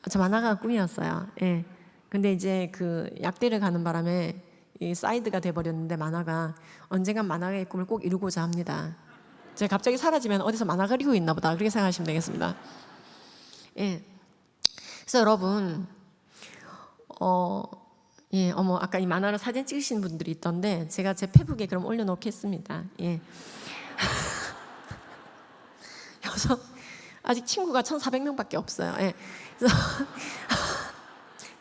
저 만화가 꿈이었어요. 예. 근데 이제 그 약대를 가는 바람에 이 사이드가 돼버렸는데, 만화가 언젠간 만화의 꿈을 꼭 이루고자 합니다. 제가 갑자기 사라지면 어디서 만화 그리고 있나 보다, 그렇게 생각하시면 되겠습니다. 예. 그래서 여러분, 아까 이 만화로 사진 찍으신 분들이 있던데 제가 제 페북에 그럼 올려놓겠습니다. 예. 그래서 아직 친구가 1,400명밖에 없어요. 예. 그래서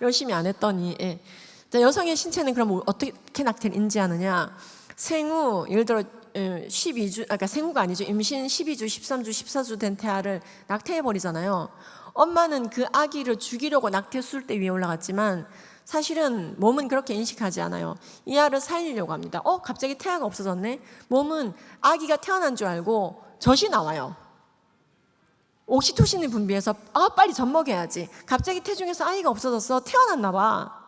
열심히 안 했더니, 예. 여성의 신체는 그럼 어떻게 낙태를 인지하느냐? 생후, 예를 들어 12주, 그러니까 생후가 아니죠. 임신 12주, 13주, 14주 된 태아를 낙태해버리잖아요. 엄마는 그 아기를 죽이려고 낙태 수술대 위에 올라갔지만 사실은 몸은 그렇게 인식하지 않아요. 이 아를 살리려고 합니다. 갑자기 태아가 없어졌네? 몸은 아기가 태어난 줄 알고 젖이 나와요. 옥시토신을 분비해서 빨리 젖 먹여야지. 갑자기 태중에서 아이가 없어졌어. 태어났나 봐.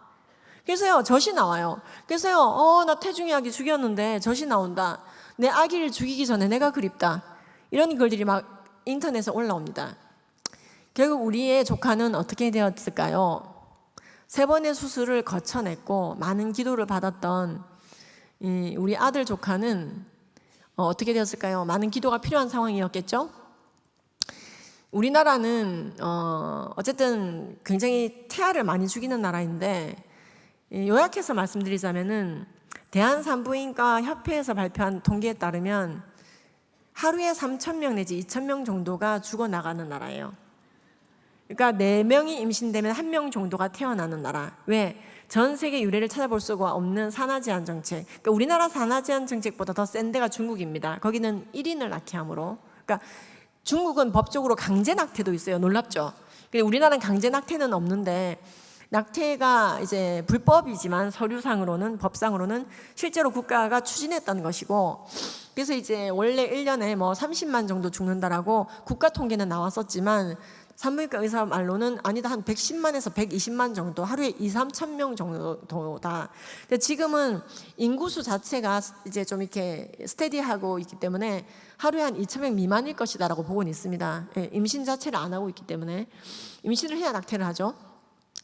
그래서요, 젖이 나와요. 그래서요, 나 태중의 아기 죽였는데 젖이 나온다. 내 아기를 죽이기 전에 내가 그립다. 이런 글들이 막 인터넷에 올라옵니다. 결국 우리의 조카는 어떻게 되었을까요? 3번의 수술을 거쳐냈고 많은 기도를 받았던 우리 아들 조카는 어떻게 되었을까요? 많은 기도가 필요한 상황이었겠죠? 우리나라는 어쨌든 굉장히 태아를 많이 죽이는 나라인데, 요약해서 말씀드리자면은 대한산부인과 협회에서 발표한 통계에 따르면 하루에 3,000명 내지 2,000명 정도가 죽어나가는 나라예요. 그러니까 4명이 임신되면 1명 정도가 태어나는 나라. 왜? 전 세계 유례를 찾아볼 수가 없는 산하 제한 정책. 그러니까 우리나라 산하 제한 정책보다 더 센 데가 중국입니다. 거기는 1인을 낳게 함으로. 그러니까 중국은 법적으로 강제 낙태도 있어요. 놀랍죠? 근데 우리나라는 강제 낙태는 없는데, 낙태가 이제 불법이지만 서류상으로는, 법상으로는 실제로 국가가 추진했다는 것이고, 그래서 이제 원래 1년에 뭐 30만 정도 죽는다라고 국가 통계는 나왔었지만 산부인과 의사 말로는 아니다, 한 110만에서 120만 정도, 하루에 2, 3천 명 정도다. 근데 지금은 인구수 자체가 이제 좀 이렇게 스테디하고 있기 때문에 하루에 한 2천 명 미만일 것이다라고 보고는 있습니다. 예, 임신 자체를 안 하고 있기 때문에. 임신을 해야 낙태를 하죠.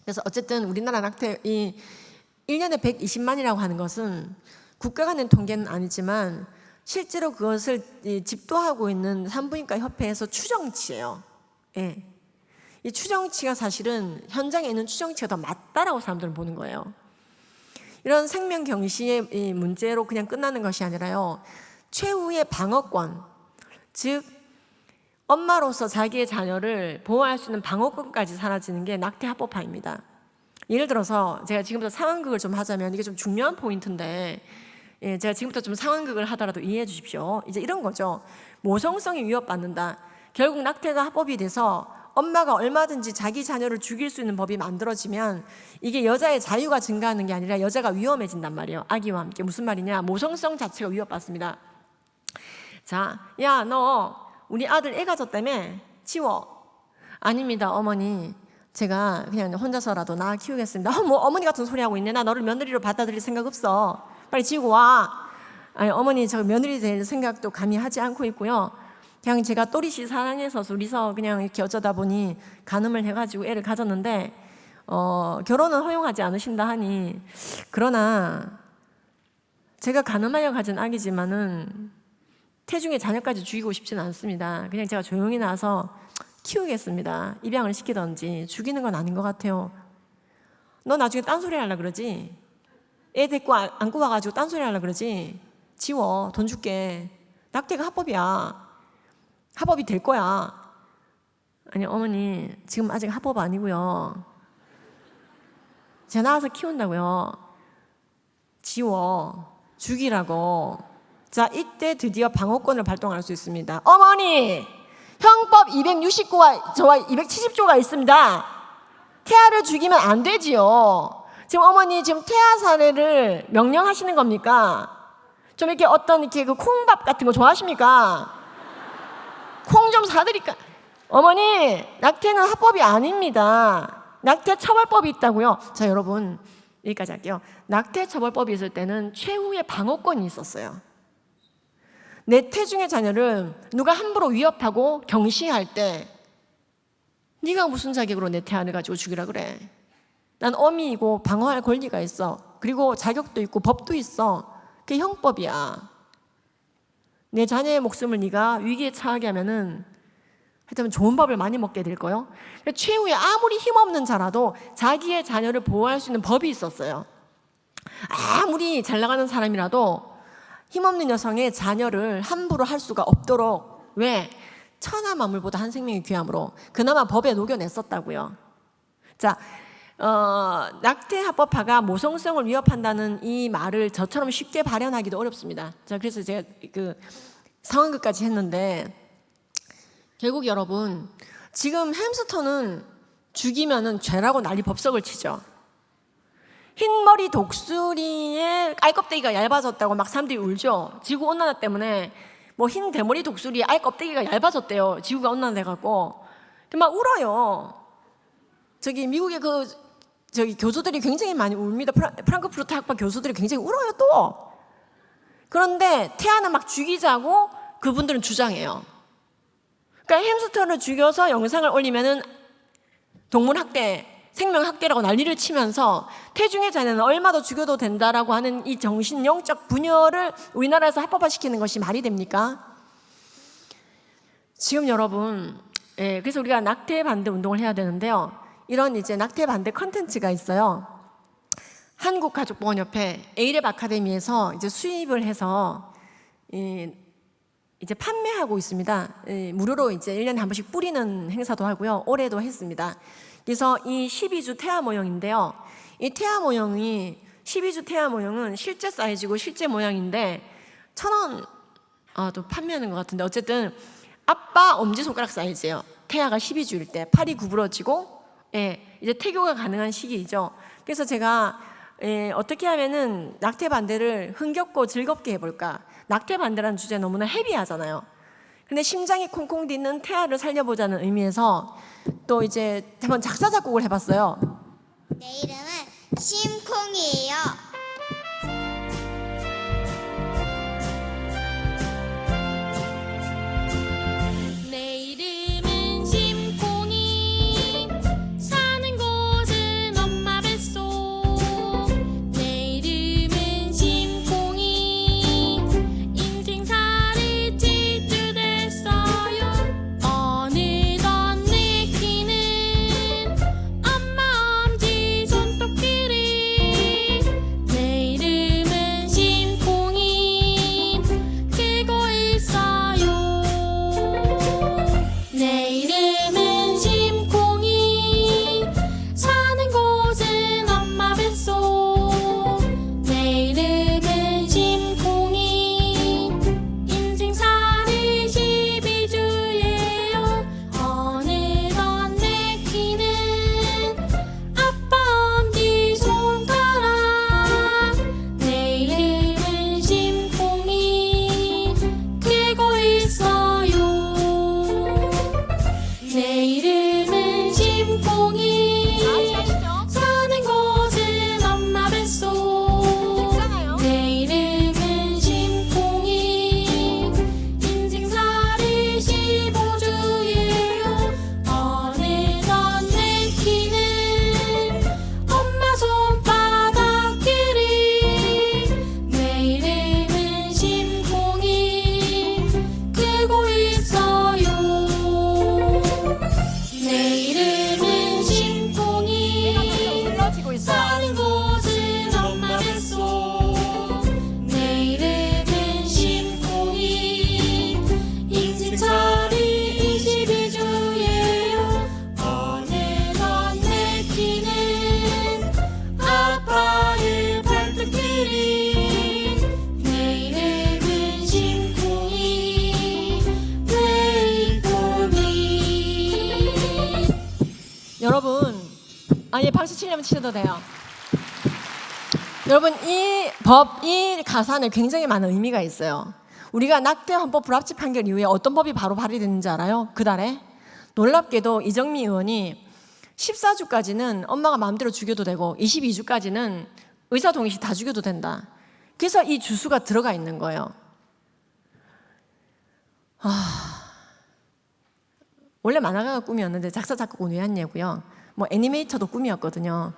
그래서 어쨌든 우리나라 낙태, 이 1년에 120만이라고 하는 것은 국가가 낸 통계는 아니지만 실제로 그것을 집도하고 있는 산부인과 협회에서 추정치예요. 예. 이 추정치가 사실은 현장에 있는 추정치가 더 맞다라고 사람들은 보는 거예요. 이런 생명 경시의 이 문제로 그냥 끝나는 것이 아니라요, 최후의 방어권, 즉 엄마로서 자기의 자녀를 보호할 수 있는 방어권까지 사라지는 게 낙태 합법화입니다. 예를 들어서 제가 지금부터 상황극을 좀 하자면, 이게 좀 중요한 포인트인데, 예, 제가 지금부터 좀 상황극을 하더라도 이해해 주십시오. 이제 이런 거죠. 모성성이 위협받는다. 결국 낙태가 합법이 돼서 엄마가 얼마든지 자기 자녀를 죽일 수 있는 법이 만들어지면 이게 여자의 자유가 증가하는 게 아니라 여자가 위험해진단 말이에요. 아기와 함께. 무슨 말이냐? 모성성 자체가 위협받습니다. 자, 야, 너 우리 아들 애 가졌다며? 치워. 아닙니다, 어머니. 제가 그냥 혼자서라도 나 키우겠습니다. 뭐 어머니 같은 소리 하고 있네. 나 너를 며느리로 받아들일 생각 없어. 빨리 지우고 와. 아니, 어머니 저 며느리 될 생각도 감히 하지 않고 있고요. 그냥 제가 또리씨 사랑해서 둘이서 그냥 이렇게 어쩌다 보니 간음을 해가지고 애를 가졌는데, 결혼은 허용하지 않으신다 하니, 그러나 제가 간음하여 가진 아기지만은 태중의 자녀까지 죽이고 싶지는 않습니다. 그냥 제가 조용히 나서 키우겠습니다. 입양을 시키던지. 죽이는 건 아닌 것 같아요. 너 나중에 딴소리 하려고 그러지? 애 데리고 안고 와가지고 딴소리 하려고 그러지? 지워. 돈 줄게. 낙태가 합법이야. 합법이 될 거야. 아니, 어머니 지금 아직 합법 아니고요. 제가 나와서 키운다고요. 지워. 죽이라고. 자, 이때 드디어 방어권을 발동할 수 있습니다. 어머니, 형법 269와 저와 270조가 있습니다. 태아를 죽이면 안 되지요. 지금 어머니 지금 태아 살해를 명령하시는 겁니까? 좀 이렇게 어떤 이렇게 그 콩밥 같은 거 좋아하십니까? 콩 좀 사드릴까? 어머니, 낙태는 합법이 아닙니다. 낙태 처벌법이 있다고요. 자, 여러분 여기까지 할게요. 낙태 처벌법이 있을 때는 최후의 방어권이 있었어요. 내 태중의 자녀를 누가 함부로 위협하고 경시할 때, 네가 무슨 자격으로 내 태아를 가지고 죽이라 그래? 난 어미이고 방어할 권리가 있어. 그리고 자격도 있고 법도 있어. 그게 형법이야. 내 자녀의 목숨을 네가 위기에 처하게 하면은 하여튼 좋은 밥을 많이 먹게 될 거요. 최후에 아무리 힘없는 자라도 자기의 자녀를 보호할 수 있는 법이 있었어요. 아무리 잘 나가는 사람이라도 힘없는 여성의 자녀를 함부로 할 수가 없도록. 왜? 천하 만물보다 한 생명이 귀함으로 그나마 법에 녹여냈었다고요. 자, 낙태 합법화가 모성성을 위협한다는 이 말을 저처럼 쉽게 발현하기도 어렵습니다. 자, 그래서 제가 그 상황극까지 했는데, 결국 여러분 지금 햄스터는 죽이면은 죄라고 난리 법석을 치죠. 흰머리 독수리의 알껍데기가 얇아졌다고 막 사람들이 울죠. 지구온난화 때문에 뭐 흰 대머리 독수리 알껍데기가 얇아졌대요. 지구가 온난화돼갖고 막 울어요. 저기 미국의 교수들이 굉장히 많이 웁니다. 프랑크푸르트 학파 교수들이 굉장히 울어요 또. 그런데 태아는 막 죽이자고 그분들은 주장해요. 그러니까 햄스터를 죽여서 영상을 올리면은 동물학대, 생명학대라고 난리를 치면서 태중의 자녀는 얼마 더 죽여도 된다라고 하는 이 정신영적 분열을 우리나라에서 합법화시키는 것이 말이 됩니까? 지금 여러분 예, 그래서 우리가 낙태 반대 운동을 해야 되는데요. 이런 이제 낙태 반대 컨텐츠가 있어요. 한국가족보건협회 에이랩 아카데미에서 이제 수입을 해서 이제 판매하고 있습니다. 무료로 이제 1년에 한 번씩 뿌리는 행사도 하고요. 올해도 했습니다. 그래서 이 12주 태아 모형인데요. 이 태아 모형이 12주 태아 모형은 실제 사이즈고 실제 모양인데 1,000원 또 판매하는 것 같은데 어쨌든 아빠 엄지손가락 사이즈예요. 태아가 12주일 때 팔이 구부러지고 이제 태교가 가능한 시기이죠. 그래서 제가 어떻게 하면은 낙태 반대를 흥겹고 즐겁게 해볼까. 낙태 반대라는 주제 너무나 헤비하잖아요. 근데 심장이 콩콩 뛰는 태아를 살려보자는 의미에서 또 이제 한번 작사 작곡을 해봤어요. 내 이름은 심콩이에요. 내 이름은 심콩이 사는 곳은 엄마 뱃속 내 이름은 심콩이 인생살이 찌들댔어요 어느덧 내 키는 엄마 엄지 손톱길이 내 이름은 심콩이 크고 있어요 내 이름은 심콩이 사는 곳은 엄마 뱃속 내 이름은 심콩이 인생살이 12주예요 어느덧 내 키는 아빠 엄지 손가락 내 이름은 심콩이 크고 있어요 내 이름은 심콩이 사는 곳은 엄마 뱃속 내 이름은 심콩이 인생살이 15주예요 어느덧 내 키는 엄마 손바닥 길이 내 이름은 심콩이 크고 있어요 내 이름은 심콩이 불러지고 있어요. 사는 곳은 엄마 뱃속 내 이름은 심콩이 인생살이 22주예요 어느덧 내 키는 아빠의 발등 길이 내 이름은 심콩이 웨이포미 여러분, 박수 치려면 치셔도 돼요. 여러분, 이 가사는 굉장히 많은 의미가 있어요. 우리가 낙태 헌법 불합치 판결 이후에 어떤 법이 바로 발의됐는지 알아요? 그달에 놀랍게도 이정미 의원이 14주까지는 엄마가 마음대로 죽여도 되고 22주까지는 의사 동의 시 다 죽여도 된다. 그래서 이 주수가 들어가 있는 거예요. 원래 만화가가 꿈이었는데 작사 작곡은 왜 했냐고요. 뭐 애니메이터도 꿈이었거든요.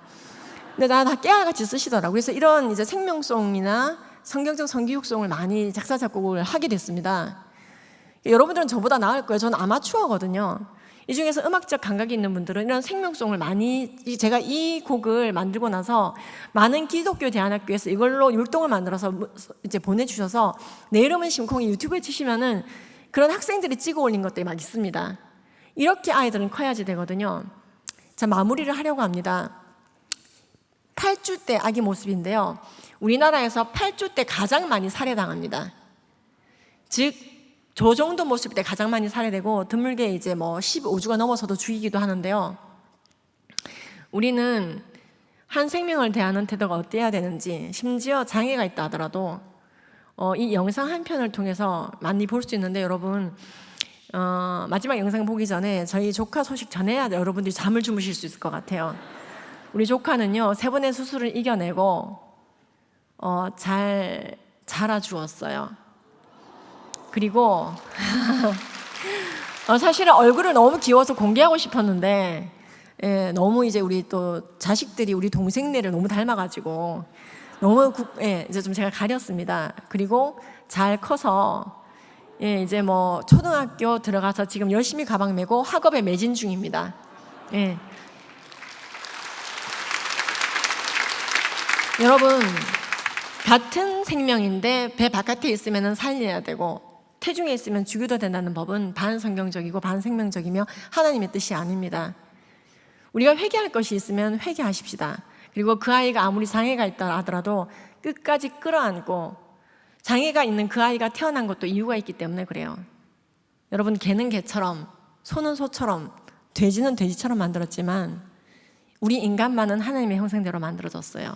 근데 다 깨알같이 쓰시더라고요. 그래서 이런 이제 생명송이나 성경적 성기육송을 많이 작사 작곡을 하게 됐습니다. 여러분들은 저보다 나을 거예요. 저는 아마추어거든요. 이 중에서 음악적 감각이 있는 분들은 이런 생명송을 많이, 제가 이 곡을 만들고 나서 많은 기독교 대안학교에서 이걸로 율동을 만들어서 이제 보내주셔서 내 이름은 심콩이 유튜브에 치시면은 그런 학생들이 찍어 올린 것들이 막 있습니다. 이렇게 아이들은 커야지 되거든요. 자, 마무리를 하려고 합니다. 8주 때 아기 모습인데요. 우리나라에서 8주 때 가장 많이 살해당합니다. 즉, 저 정도 모습 때 가장 많이 살해되고 드물게 이제 뭐 15주가 넘어서도 죽이기도 하는데요. 우리는 한 생명을 대하는 태도가 어때야 되는지, 심지어 장애가 있다 하더라도 이 영상 한 편을 통해서 많이 볼 수 있는데, 여러분 마지막 영상 보기 전에 저희 조카 소식 전해야 여러분들이 잠을 주무실 수 있을 것 같아요. 우리 조카는요 3번의 수술을 이겨내고 잘 자라주었어요. 그리고 사실은 얼굴을 너무 귀여워서 공개하고 싶었는데 너무 이제 우리 또 자식들이 우리 동생네를 너무 닮아가지고 너무 이제 좀 제가 가렸습니다. 그리고 잘 커서 예, 이제 뭐 초등학교 들어가서 지금 열심히 가방 메고 학업에 매진 중입니다. 예. 여러분, 같은 생명인데 배 바깥에 있으면 살려야 되고 태중에 있으면 죽여도 된다는 법은 반성경적이고 반생명적이며 하나님의 뜻이 아닙니다. 우리가 회개할 것이 있으면 회개하십시다. 그리고 그 아이가 아무리 장애가 있다 하더라도 끝까지 끌어안고, 장애가 있는 그 아이가 태어난 것도 이유가 있기 때문에 그래요. 여러분, 개는 개처럼, 소는 소처럼, 돼지는 돼지처럼 만들었지만 우리 인간만은 하나님의 형상대로 만들어졌어요.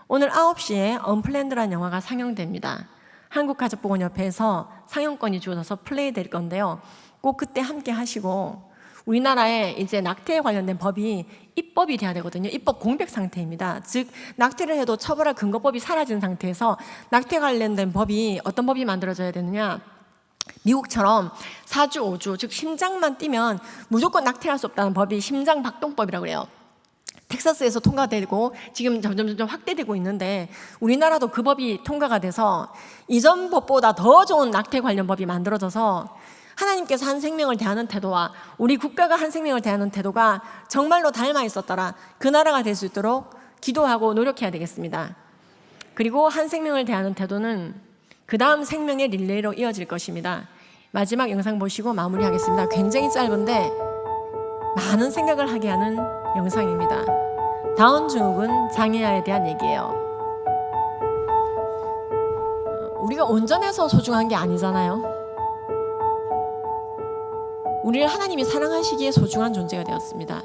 오늘 9시에 언플랜드라는 영화가 상영됩니다. 한국가족보건협회에서 상영권이 주어져서 플레이 될 건데요. 꼭 그때 함께 하시고, 우리나라에 이제 낙태에 관련된 법이 입법이 돼야 되거든요. 입법 공백 상태입니다. 즉 낙태를 해도 처벌할 근거법이 사라진 상태에서 낙태 관련된 법이, 어떤 법이 만들어져야 되느냐, 미국처럼 4주 5주, 즉 심장만 뛰면 무조건 낙태할 수 없다는 법이 심장박동법이라고 그래요. 텍사스에서 통과되고 지금 점점 확대되고 있는데, 우리나라도 그 법이 통과가 돼서 이전 법보다 더 좋은 낙태 관련 법이 만들어져서 하나님께서 한 생명을 대하는 태도와 우리 국가가 한 생명을 대하는 태도가 정말로 닮아 있었더라, 그 나라가 될 수 있도록 기도하고 노력해야 되겠습니다. 그리고 한 생명을 대하는 태도는 그 다음 생명의 릴레이로 이어질 것입니다. 마지막 영상 보시고 마무리하겠습니다. 굉장히 짧은데 많은 생각을 하게 하는 영상입니다. 다운 증후군 장애아에 대한 얘기예요. 우리가 온전해서 소중한 게 아니잖아요. 우리를 하나님이 사랑하시기에 소중한 존재가 되었습니다.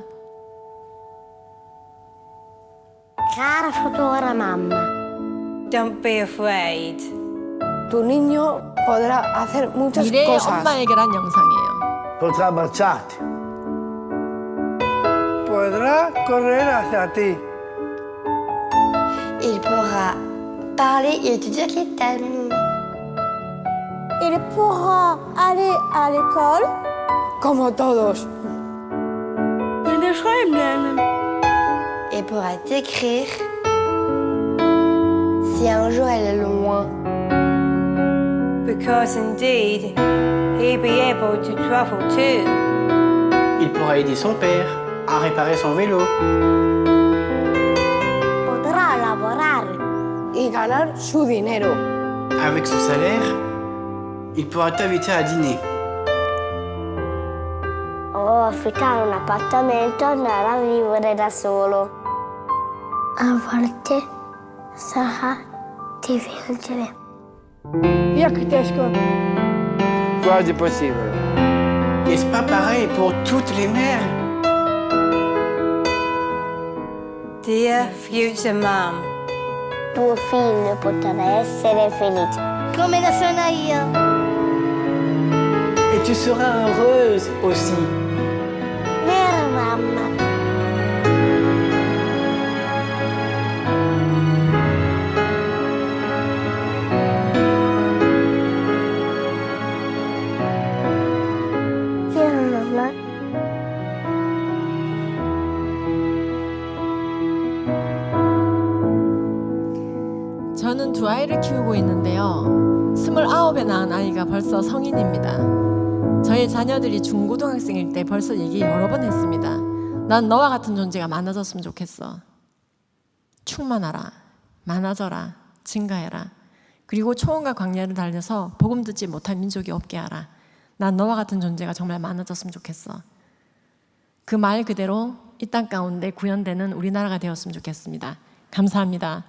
Cara futura mamma, Don't be afraid. tu niño podrá hacer muchas 미래의 cosas. 엄마에게란 영상이에요. Potrà abbracciarti. Podrá correr hacia ti. Il pourra parler et te dire qu'il t'aime. Il pourra aller à l'école. Como todos. Il beschreiben. Il pourra t'écrire si un jour elle est loin. Because indeed, he'll be able to travel too. Il pourra aider son père à réparer son vélo. Podrá laborar. Y ganar su dinero. Avec son salaire, il pourra t'inviter à dîner. O affittare un appartamento e andare a vivere da solo. A volte sarà difficile. Quasi possibile. N'est-ce pas pareil pour toutes les mères? Dear future mom, Tuo figlio potrà essere felice. Come lo sono io. Et tu seras heureuse aussi. Vero, mamma? Vero, mamma? 저는 두 아이를 키우고 있는데요. 29에 낳은 아이가 벌써 성인입니다. 저희 자녀들이 중고등학생일 때 벌써 얘기 여러 번 했습니다. 난 너와 같은 존재가 많아졌으면 좋겠어. 충만하라, 많아져라, 증가해라. 그리고 초원과 광야를 달려서 복음 듣지 못한 민족이 없게 하라. 난 너와 같은 존재가 정말 많아졌으면 좋겠어. 그 말 그대로 이 땅 가운데 구현되는 우리나라가 되었으면 좋겠습니다. 감사합니다.